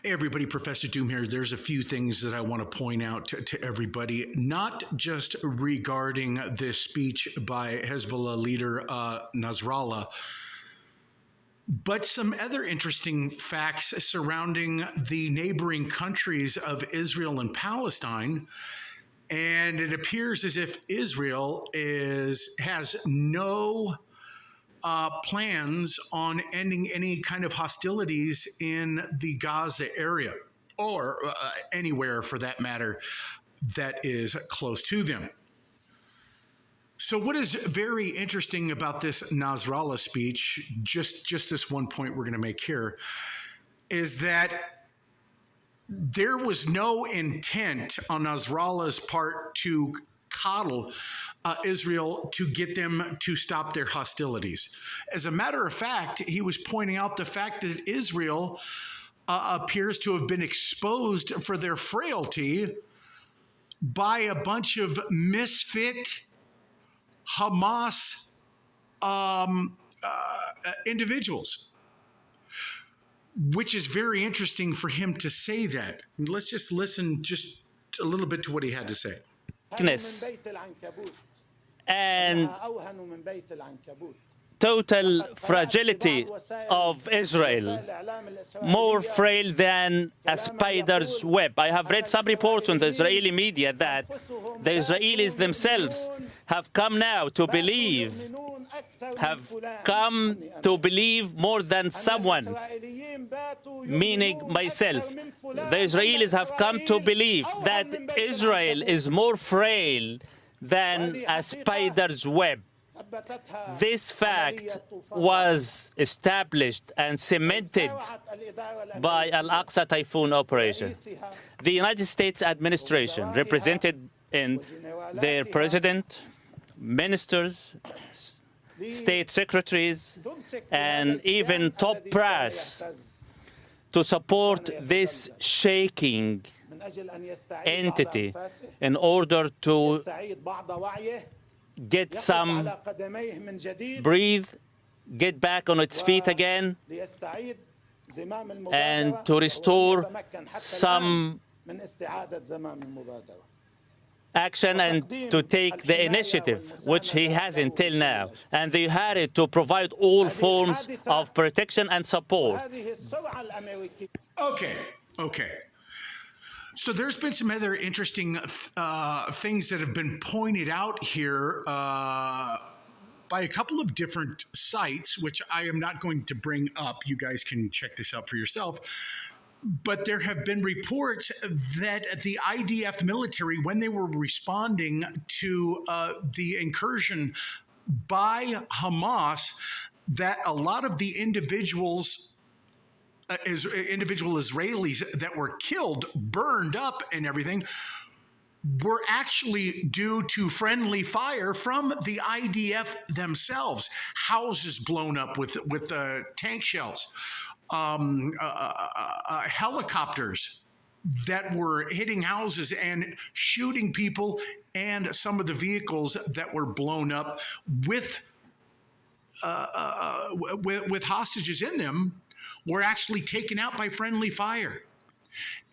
Hey everybody, Professor Doom here. There's a few things that I want to point out to everybody, not just regarding this speech by Hezbollah leader Nasrallah, but some other interesting facts surrounding the neighboring countries of Israel and Palestine. And it appears as if Israel has no plans on ending any kind of hostilities in the Gaza area, or anywhere for that matter that is close to them. So what is very interesting about this Nasrallah speech, just this one point we're going to make here, is that there was no intent on Nasrallah's part to coddle Israel to get them to stop their hostilities. As a matter of fact, he was pointing out the fact that Israel appears to have been exposed for their frailty by a bunch of misfit Hamas individuals, which is very interesting for him to say that. Let's just listen just a little bit to what he had to say. And total fragility of Israel, more frail than a spider's web. I have read some reports on the Israeli media that the Israelis themselves have come now to believe, more than someone, meaning myself. The Israelis have come to believe that Israel is more frail than a spider's web. This fact was established and cemented by Al-Aqsa Typhoon operation. The United States administration, represented in their president, ministers, state secretaries, and even top brass, to support this shaking entity in order to get some breathe, get back on its feet again, and to restore some action and to take the initiative, which he has until now. And they had it to provide all forms of protection and support. Okay. So there's been some other interesting things that have been pointed out here by a couple of different sites, which I am not going to bring up. You guys can check this out for yourself. But there have been reports that the IDF military, when they were responding to the incursion by Hamas, that a lot of the individual Israelis that were killed, burned up and everything, were actually due to friendly fire from the IDF themselves. Houses blown up with tank shells, helicopters that were hitting houses and shooting people, and some of the vehicles that were blown up with hostages in them were actually taken out by friendly fire.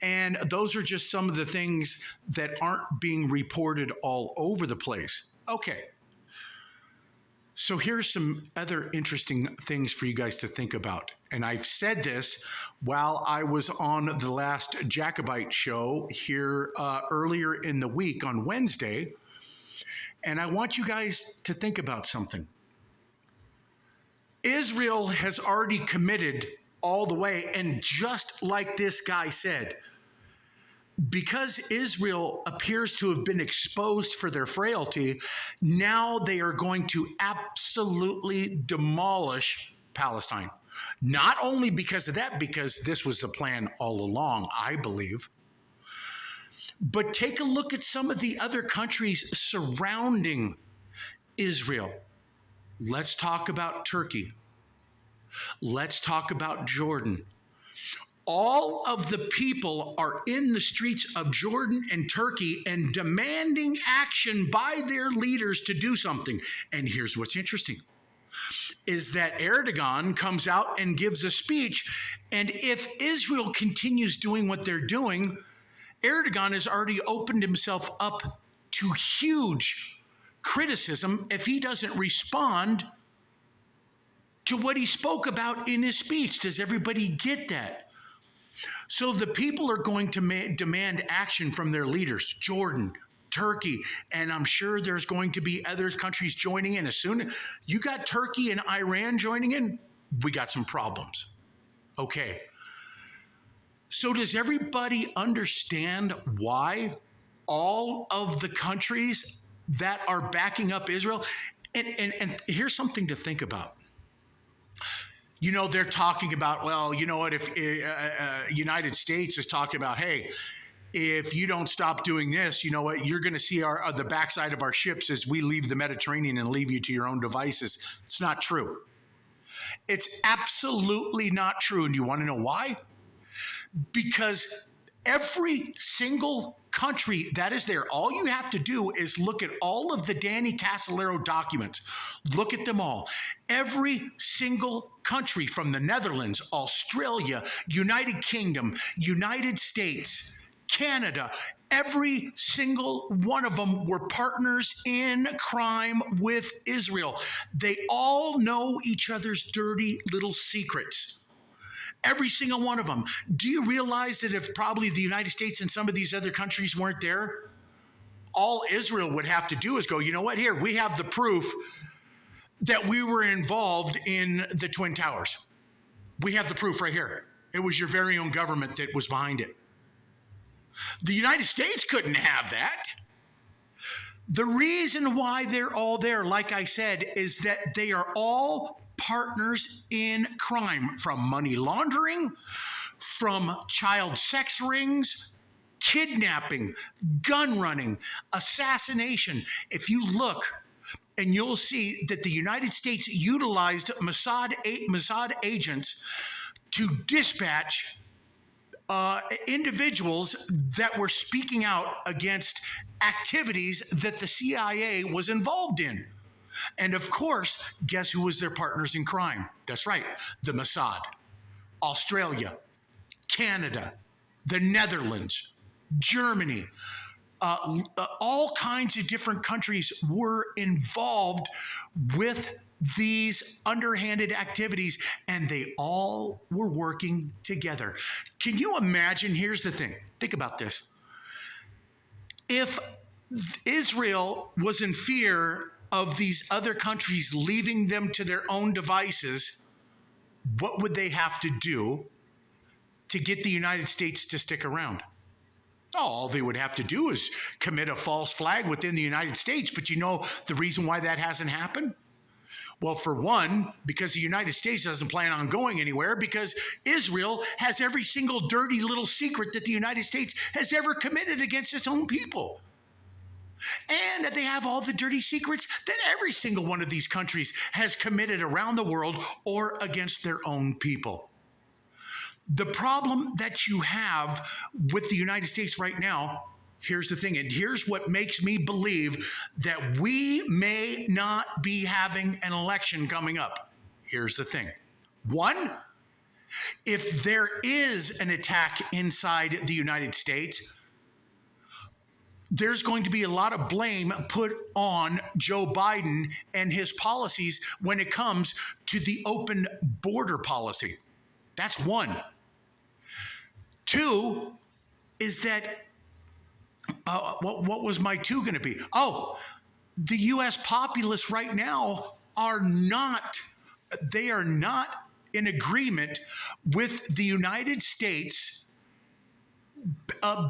And those are just some of the things that aren't being reported all over the place. Okay. So here's some other interesting things for you guys to think about. And I've said this while I was on the last Jacobite show here earlier in the week on Wednesday. And I want you guys to think about something. Israel has already committed all the way, and just like this guy said, because Israel appears to have been exposed for their frailty, now they are going to absolutely demolish Palestine. Not only because of that, because this was the plan all along, I believe, but take a look at some of the other countries surrounding Israel. Let's talk about Turkey. Let's talk about Jordan. All of the people are in the streets of Jordan and Turkey and demanding action by their leaders to do something. And here's what's interesting. is that Erdogan comes out and gives a speech. And if Israel continues doing what they're doing, Erdogan has already opened himself up to huge criticism if he doesn't respond to what he spoke about in his speech. Does everybody get that? So the people are going to demand action from their leaders, Jordan, Turkey, and I'm sure there's going to be other countries joining in. As soon as you got Turkey and Iran joining in, we got some problems. Okay. So does everybody understand why all of the countries that are backing up Israel? And here's something to think about. You know, they're talking about, well, you know what, if United States is talking about, hey, if you don't stop doing this, you know what, you're going to see the backside of our ships as we leave the Mediterranean and leave you to your own devices. It's not true. It's absolutely not true. And you want to know why? Because every single country that is there, all you have to do is look at all of the Danny Casolaro documents. Look at them all. Every single country from the Netherlands, Australia, United Kingdom, United States, Canada, every single one of them were partners in crime with Israel. They all know each other's dirty little secrets. Every single one of them. Do you realize that if probably the United States and some of these other countries weren't there, all Israel would have to do is go, you know what, here, we have the proof that we were involved in the Twin Towers. We have the proof right here. It was your very own government that was behind it. The United States couldn't have that. The reason why they're all there, like I said, is that they are all partners in crime, from money laundering, from child sex rings, kidnapping, gun running, assassination. If you look, and you'll see that the United States utilized Mossad agents to dispatch individuals that were speaking out against activities that the CIA was involved in. And of course, guess who was their partners in crime? That's right, the Mossad. Australia, Canada, the Netherlands, Germany, all kinds of different countries were involved with these underhanded activities, and they all were working together. Can you imagine? Here's the thing. Think about this. If Israel was in fear of these other countries leaving them to their own devices, what would they have to do to get the United States to stick around? All they would have to do is commit a false flag within the United States. But you know the reason why that hasn't happened? Well, for one, because the United States doesn't plan on going anywhere, because Israel has every single dirty little secret that the United States has ever committed against its own people. And they have all the dirty secrets that every single one of these countries has committed around the world or against their own people. The problem that you have with the United States right now, here's the thing, and here's what makes me believe that we may not be having an election coming up. Here's the thing. One, if there is an attack inside the United States, there's going to be a lot of blame put on Joe Biden and his policies when it comes to the open border policy. That's one. Two is that, what was my two going to be? Oh, the U.S. populace right now are not in agreement with the United States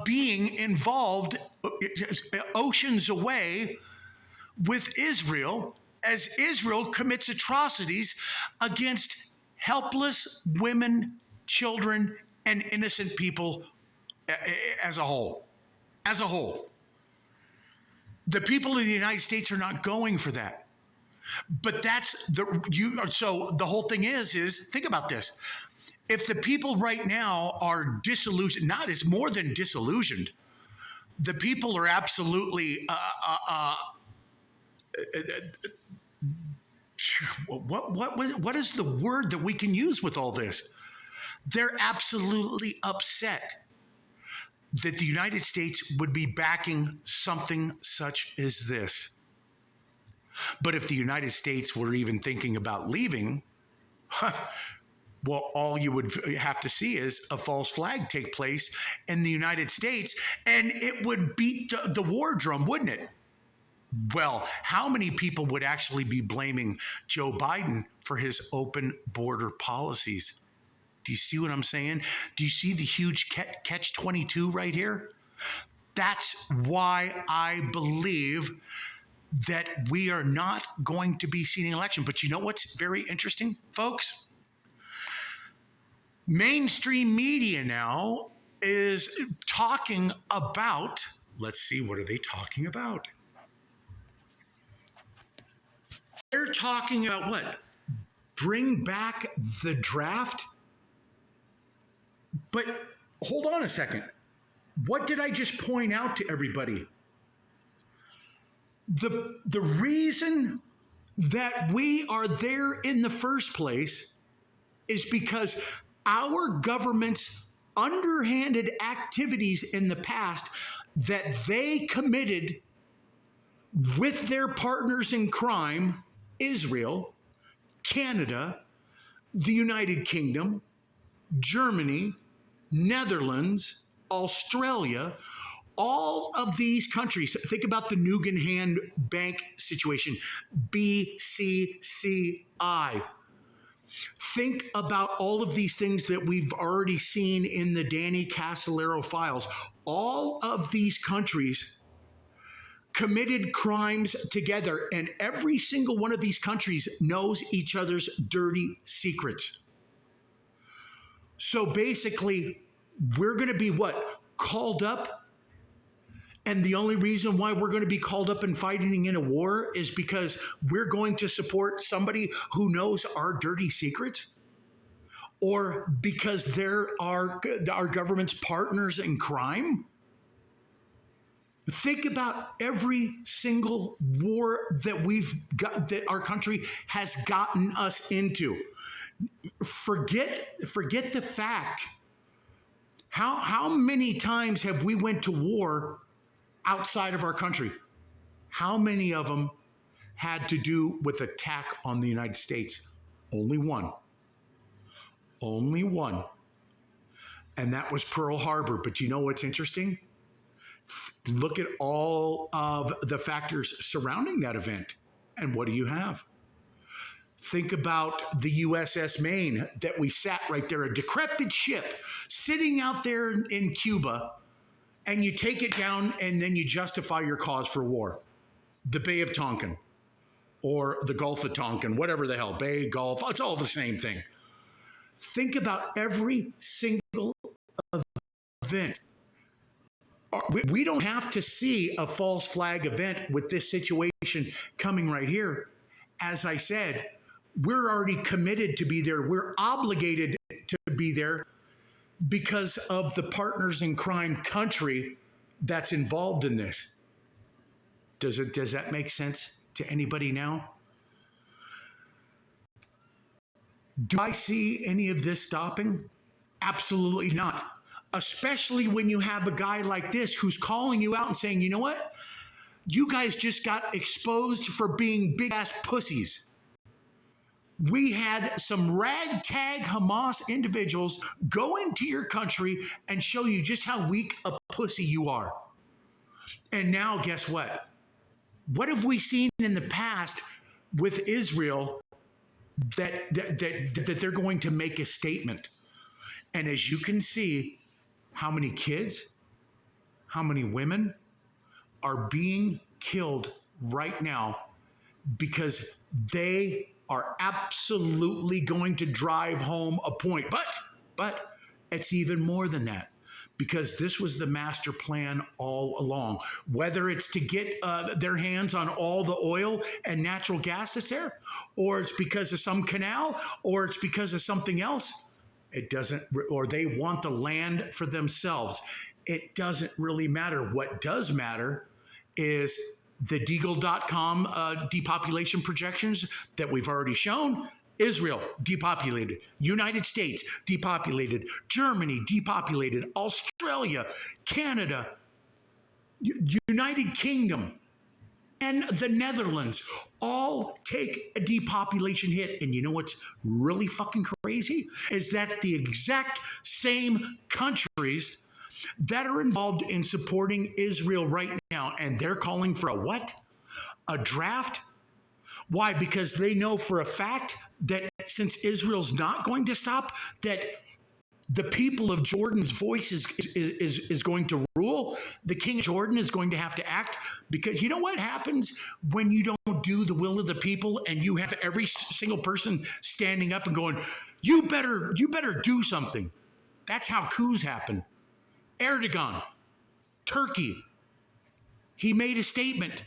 being involved oceans away with Israel as Israel commits atrocities against helpless women, children, and innocent people as a whole. As a whole. The people of the United States are not going for that. But so the whole thing is think about this. If the people right now are disillusioned, it's more than disillusioned. The people are absolutely what is the word that we can use with all this? They're absolutely upset that the United States would be backing something such as this. But if the United States were even thinking about leaving, well, all you would have to see is a false flag take place in the United States, and it would beat the war drum, wouldn't it? Well, how many people would actually be blaming Joe Biden for his open border policies? Do you see what I'm saying? Do you see the huge catch-22 right here? That's why I believe that we are not going to be seeing an election. But you know what's very interesting, folks? Mainstream media now is talking about, let's see, what are they talking about? They're talking about what? Bring back the draft? But hold on a second. What did I just point out to everybody? The reason that we are there in the first place is because our government's underhanded activities in the past that they committed with their partners in crime, Israel, Canada, the United Kingdom, Germany, Netherlands, Australia, all of these countries. Think about the Nugan Bank situation, BCCI. Think about all of these things that we've already seen in the Danny Casolaro files. All of these countries committed crimes together, and every single one of these countries knows each other's dirty secrets. So basically, we're going to be what? Called up. And the only reason why we're going to be called up and fighting in a war is because we're going to support somebody who knows our dirty secrets? Or because they're our government's partners in crime? Think about every single war that we've got, that our country has gotten us into. Forget the fact. How many times have we went to war outside of our country? How many of them had to do with attack on the United States? Only one. Only one. And that was Pearl Harbor. But you know what's interesting? Look at all of the factors surrounding that event. And what do you have? Think about the USS Maine that we sat right there, a decrepit ship sitting out there in Cuba, and you take it down and then you justify your cause for war. The Bay of Tonkin or the Gulf of Tonkin, whatever the hell, Bay, Gulf, it's all the same thing. Think about every single event. We don't have to see a false flag event with this situation coming right here. As I said, we're already committed to be there. We're obligated to be there because of the partners in crime country that's involved in this. Does that make sense to anybody now? Do I see any of this stopping? Absolutely not. Especially when you have a guy like this who's calling you out and saying, you know what? You guys just got exposed for being big-ass pussies. We had some ragtag Hamas individuals go into your country and show you just how weak a pussy you are. And now, guess what? What have we seen in the past with Israel that they're going to make a statement? And as you can see, how many kids, how many women are being killed right now because they are absolutely going to drive home a point. But it's even more than that, because this was the master plan all along. Whether it's to get their hands on all the oil and natural gas that's there, or it's because of some canal, or it's because of something else, it doesn't, or they want the land for themselves. It doesn't really matter. What does matter is the Deagle.com depopulation projections that we've already shown. Israel, depopulated. United States, depopulated. Germany, depopulated. Australia, Canada, United Kingdom, and the Netherlands all take a depopulation hit. And you know what's really fucking crazy? Is that the exact same countries that are involved in supporting Israel right now, and they're calling for a what? A draft? Why? Because they know for a fact that since Israel's not going to stop, that the people of Jordan's voice is going to rule. The king of Jordan is going to have to act, because you know what happens when you don't do the will of the people and you have every single person standing up and going, you better do something. That's how coups happen. Erdogan, Turkey, he made a statement.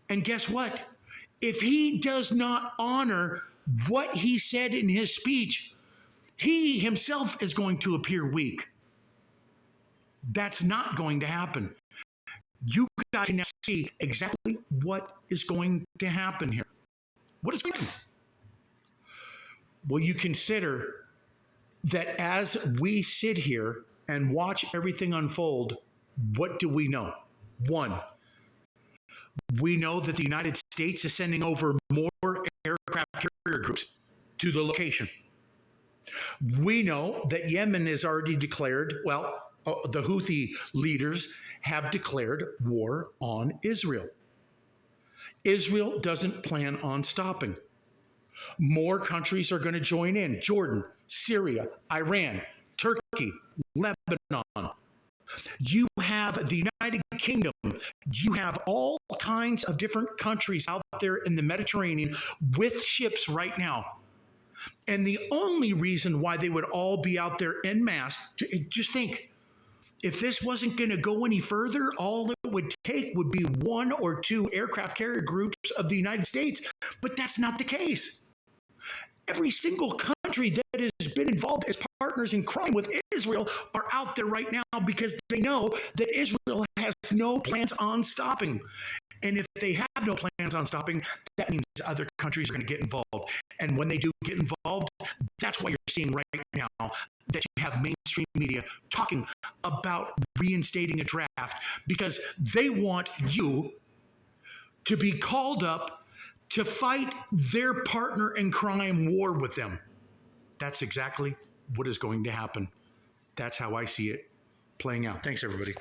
And guess what? If he does not honor what he said in his speech, he himself is going to appear weak. That's not going to happen. You guys can now see exactly what is going to happen here. What is going to happen? Well, you consider that as we sit here and watch everything unfold, what do we know? One, we know that the United States is sending over more aircraft carrier groups to the location. We know that Yemen has already declared, the Houthi leaders have declared war on Israel. Israel doesn't plan on stopping. More countries are going to join in. Jordan, Syria, Iran, Turkey, Lebanon. You have the United Kingdom. You have all kinds of different countries out there in the Mediterranean with ships right now. And the only reason why they would all be out there en masse, just think, if this wasn't going to go any further, all it would take would be one or two aircraft carrier groups of the United States. But that's not the case. Every single country that has been involved as partners in crime with Israel are out there right now because they know that Israel has no plans on stopping. And if they have no plans on stopping, that means other countries are going to get involved. And when they do get involved, that's why you're seeing right now that you have mainstream media talking about reinstating a draft, because they want you to be called up to fight their partner in crime war with them. That's exactly what is going to happen. That's how I see it playing out. Thanks, everybody.